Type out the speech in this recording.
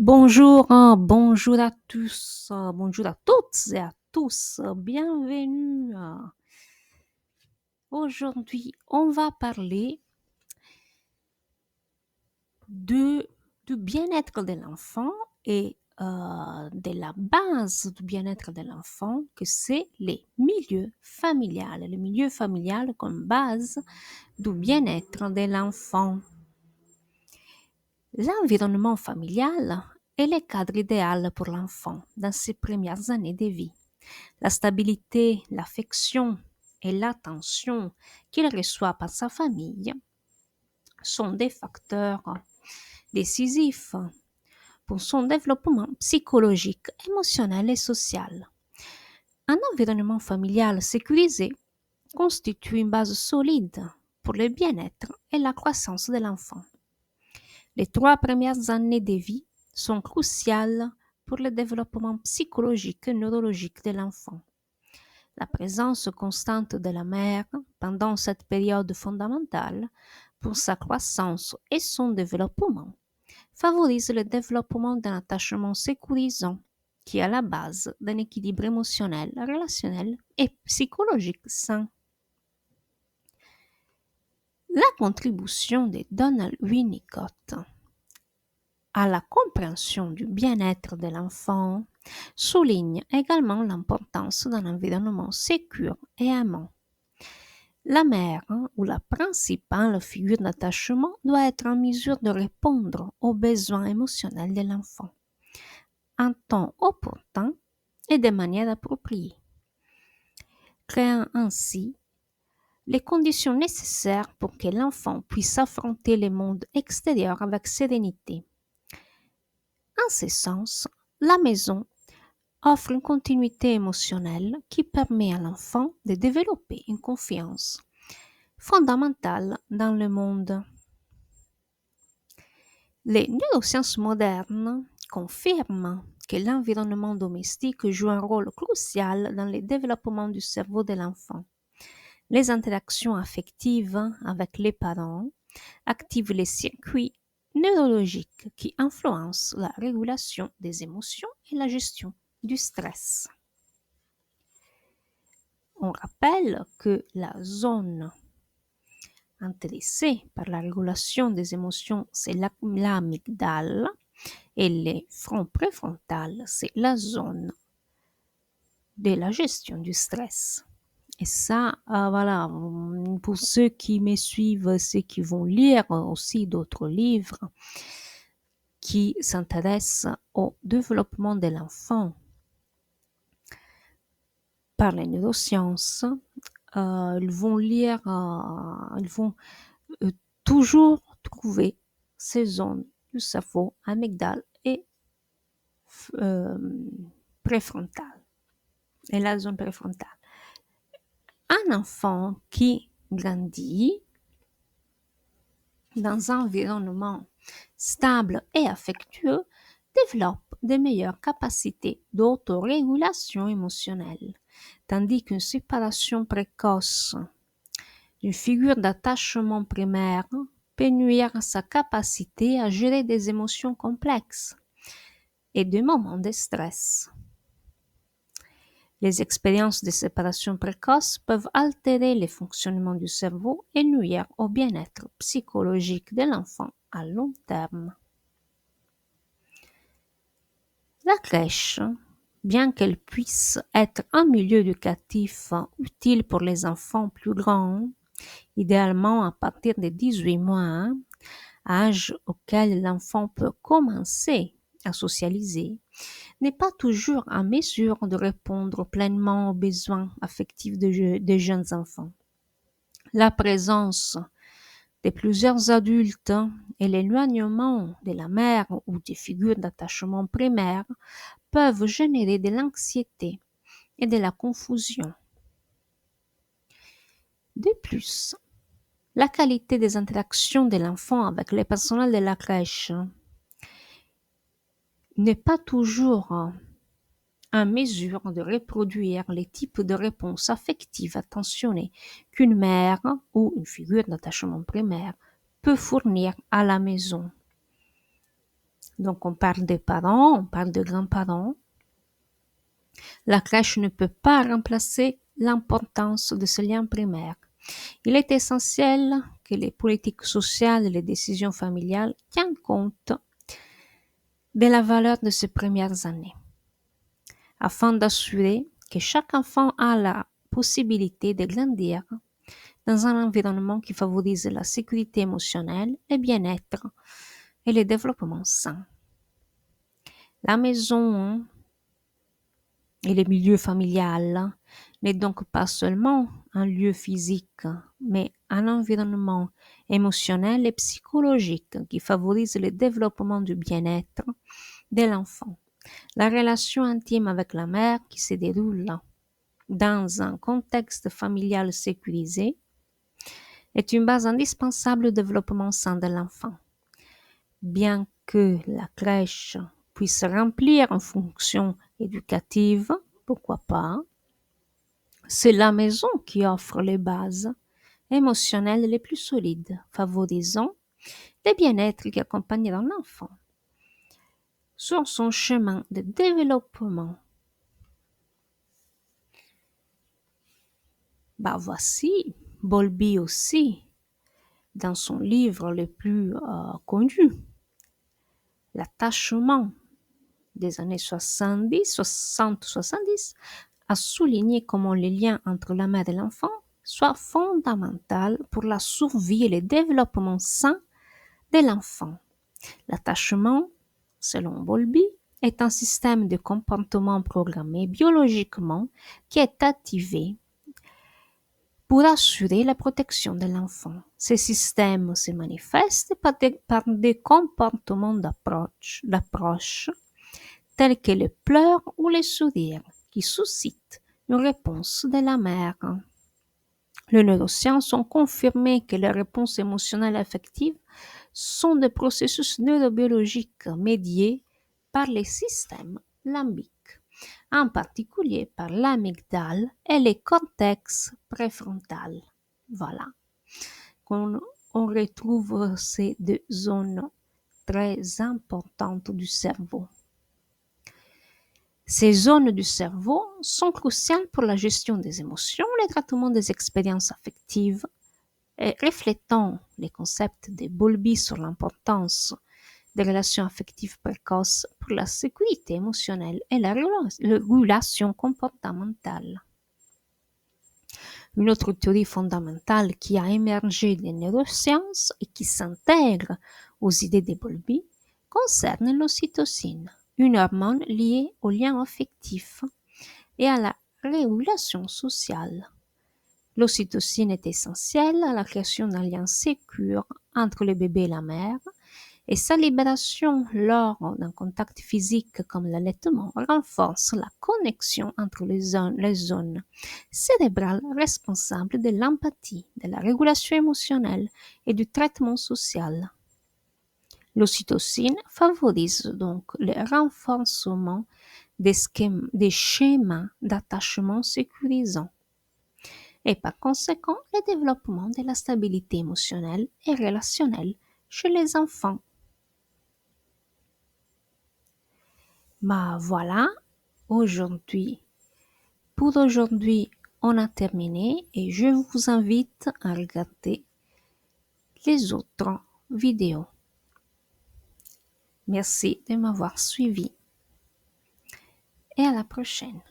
Bonjour, bonjour à tous, bonjour à toutes et à tous, bienvenue. Aujourd'hui, on va parler de, du bien-être de l'enfant et de la base du bien-être de l'enfant, que c'est les milieux familial. Le milieu familial comme base du bien-être de l'enfant. L'environnement familial est le cadre idéal pour l'enfant dans ses premières années de vie. La stabilité, l'affection et l'attention qu'il reçoit par sa famille sont des facteurs décisifs pour son développement psychologique, émotionnel et social. Un environnement familial sécurisé constitue une base solide pour le bien-être et la croissance de l'enfant. Les 3 premières années de vie sont cruciales pour le développement psychologique et neurologique de l'enfant. La présence constante de la mère pendant cette période fondamentale pour sa croissance et son développement favorise le développement d'un attachement sécurisant qui est à la base d'un équilibre émotionnel, relationnel et psychologique sain. La contribution de Donald Winnicott à la compréhension du bien-être de l'enfant souligne également l'importance d'un environnement sécure et aimant. La mère ou la principale figure d'attachement doit être en mesure de répondre aux besoins émotionnels de l'enfant en temps opportun et de manière appropriée, créant ainsi les conditions nécessaires pour que l'enfant puisse affronter le monde extérieur avec sérénité. En ce sens, la maison offre une continuité émotionnelle qui permet à l'enfant de développer une confiance fondamentale dans le monde. Les neurosciences modernes confirment que l'environnement domestique joue un rôle crucial dans le développement du cerveau de l'enfant. Les interactions affectives avec les parents activent les circuits neurologiques qui influencent la régulation des émotions et la gestion du stress. On rappelle que la zone intéressée par la régulation des émotions, c'est l'amygdale, et le front préfrontal, c'est la zone de la gestion du stress. Et ça, voilà, pour ceux qui me suivent, ceux qui vont lire aussi d'autres livres qui s'intéressent au développement de l'enfant par les neurosciences, ils vont lire, ils vont toujours trouver ces zones du cerveau amygdale et préfrontale. Et la zone préfrontale. Un enfant qui grandit dans un environnement stable et affectueux développe de meilleures capacités d'autorégulation émotionnelle, tandis qu'une séparation précoce d'une figure d'attachement primaire peut nuire à sa capacité à gérer des émotions complexes et des moments de stress. Les expériences de séparation précoce peuvent altérer le fonctionnement du cerveau et nuire au bien-être psychologique de l'enfant à long terme. La crèche, bien qu'elle puisse être un milieu éducatif utile pour les enfants plus grands, idéalement à partir de 18 mois, âge auquel l'enfant peut commencer à socialiser, n'est pas toujours en mesure de répondre pleinement aux besoins affectifs des jeunes enfants. La présence de plusieurs adultes et l'éloignement de la mère ou des figures d'attachement primaire peuvent générer de l'anxiété et de la confusion. De plus, la qualité des interactions de l'enfant avec le personnel de la crèche n'est pas toujours en mesure de reproduire les types de réponses affectives attentionnées qu'une mère ou une figure d'attachement primaire peut fournir à la maison. Donc on parle des parents, on parle de grands-parents. La crèche ne peut pas remplacer l'importance de ce lien primaire. Il est essentiel que les politiques sociales et les décisions familiales tiennent compte de la valeur de ces premières années, afin d'assurer que chaque enfant a la possibilité de grandir dans un environnement qui favorise la sécurité émotionnelle, le bien-être et le développement sain. La maison et le milieu familial n'est donc pas seulement un lieu physique, mais un environnement émotionnel et psychologique qui favorise le développement du bien-être de l'enfant. La relation intime avec la mère qui se déroule dans un contexte familial sécurisé est une base indispensable au développement sain de l'enfant. Bien que la crèche puisse remplir une fonction éducative, pourquoi pas, c'est la maison qui offre les bases émotionnelles les plus solides, favorisant le bien-être qui accompagnera l'enfant sur son chemin de développement. Voici Bowlby aussi, dans son livre le plus connu, L'attachement des années 60-70, a souligné comment le lien entre la mère et l'enfant soit fondamental pour la survie et le développement sain de l'enfant. L'attachement, selon Bowlby, est un système de comportement programmé biologiquement qui est activé pour assurer la protection de l'enfant. Ce système se manifeste par des comportements d'approche tels que les pleurs ou les sourires qui suscitent une réponse de la mère. Les neurosciences ont confirmé que les réponses émotionnelles et affectives sont des processus neurobiologiques médiés par les systèmes limbiques, en particulier par l'amygdale et les cortex préfrontal. Voilà. On retrouve ces deux zones très importantes du cerveau. Ces zones du cerveau sont cruciales pour la gestion des émotions, le traitement des expériences affectives, et reflétant les concepts de Bowlby sur l'importance des relations affectives précoces pour la sécurité émotionnelle et la régulation comportementale. Une autre théorie fondamentale qui a émergé des neurosciences et qui s'intègre aux idées de Bowlby concerne l'ocytocine, une hormone liée au lien affectif et à la régulation sociale. L'ocytocine est essentielle à la création d'un lien sécure entre le bébé et la mère, et sa libération lors d'un contact physique comme l'allaitement renforce la connexion entre les zones cérébrales responsables de l'empathie, de la régulation émotionnelle et du traitement social. L'ocytocine favorise donc le renforcement des schémas d'attachement sécurisants et par conséquent le développement de la stabilité émotionnelle et relationnelle chez les enfants. Voilà, pour aujourd'hui, on a terminé et je vous invite à regarder les autres vidéos. Merci de m'avoir suivi et à la prochaine.